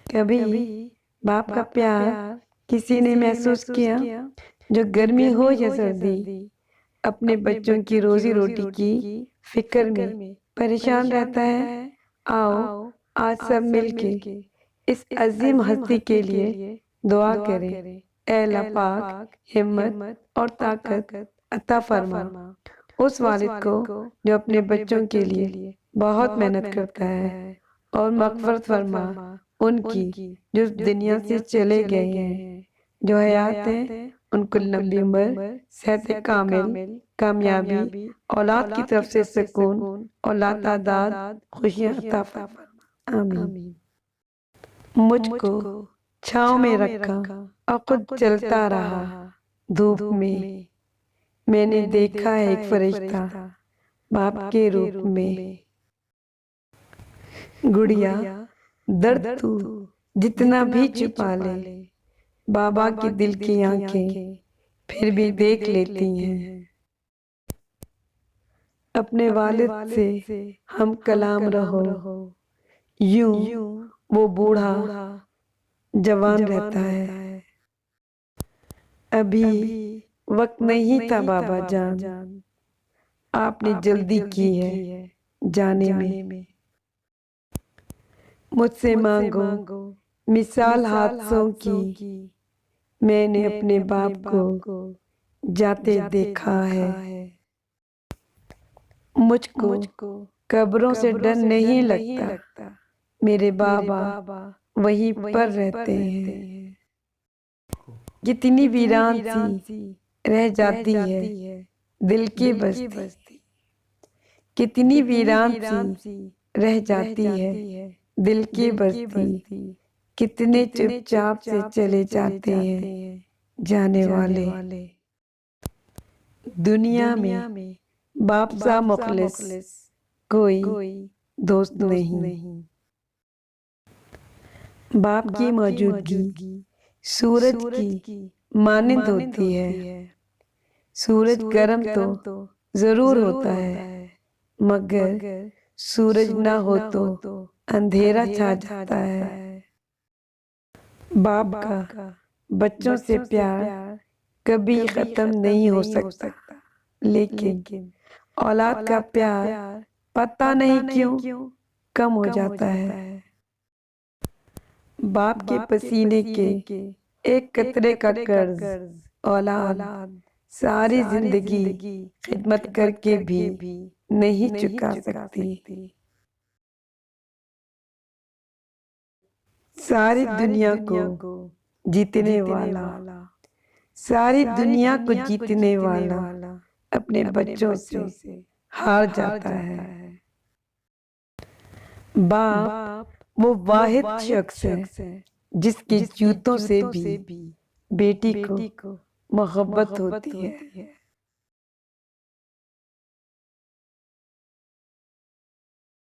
कभी बाप का प्यार किसी ने महसूस किया? जो गर्मी हो या सर्दी, अपने बच्चों की रोजी रोटी की फिक्र में परेशान रहता है। आओ आज सब मिलके इस अजीम हस्ती के लिए दुआ करें। ऐ अल्लाह पाक हिम्मत और ताकत अता फरमा उस वालिद को जो अपने बच्चों के लिए बहुत मेहनत करता है, और मग़फ़िरत फरमा उनकी जो दुनिया से चले गए हैं। जो हयात हैं उनको लंबी उम्र, सेहत कामिल, कामयाबी, औलाद की तरफ से सुकून और लातादाद खुशियाँ अता फरमा। आमीन। मुझको छाँव में रखा और खुद चलता रहा धूप में। मैंने देखा है एक फरिश्ता बाप के रूप में। गुड़िया दर्द तू जितना भी छुपा ले, बाबा के दिल की आंखें फिर भी देख लेती हैं। अपने वालिद से हम कलाम रहो, यूं वो बूढ़ा जवान रहता है। अभी वक्त नहीं था बाबा जान, आपने जल्दी की है जाने में। मुझसे मांगो मिसाल हादसों की, मैंने अपने बाप को जाते देखा है। मुझको कब्रों से डर नहीं लगता, मेरे बाबा वहीं पर रहते हैं। कितनी वीरान सी रह जाती है दिल की बस्ती, कितनी वीरान सी रह जाती है दिल की बस्ती। कितने चुपचाप से चले जाते हैं जाने वाले। दुनिया में बाप सा मुखलिस कोई दोस्त नहीं। बाप की मौजूदगी सूरज की मानिंद होती है। सूरज गर्म तो जरूर होता है, मगर सूरज ना हो तो अंधेरा छा जाता है। बाप का बच्चों से प्यार कभी खत्म नहीं हो सकता, लेकिन औलाद का प्यार पता नहीं क्यों कम हो जाता है। बाप के पसीने के एक कतरे का कर्ज औलाद सारी जिंदगी खिदमत करके भी नहीं चुका सकती। सारी दुनिया को जीतने वाला, सारी दुनिया को जीतने वाला अपने बच्चों से हार जाता है। बाप वो वाहिद शख्स है जिसके जूतों से भी बेटी को मोहब्बत होती है।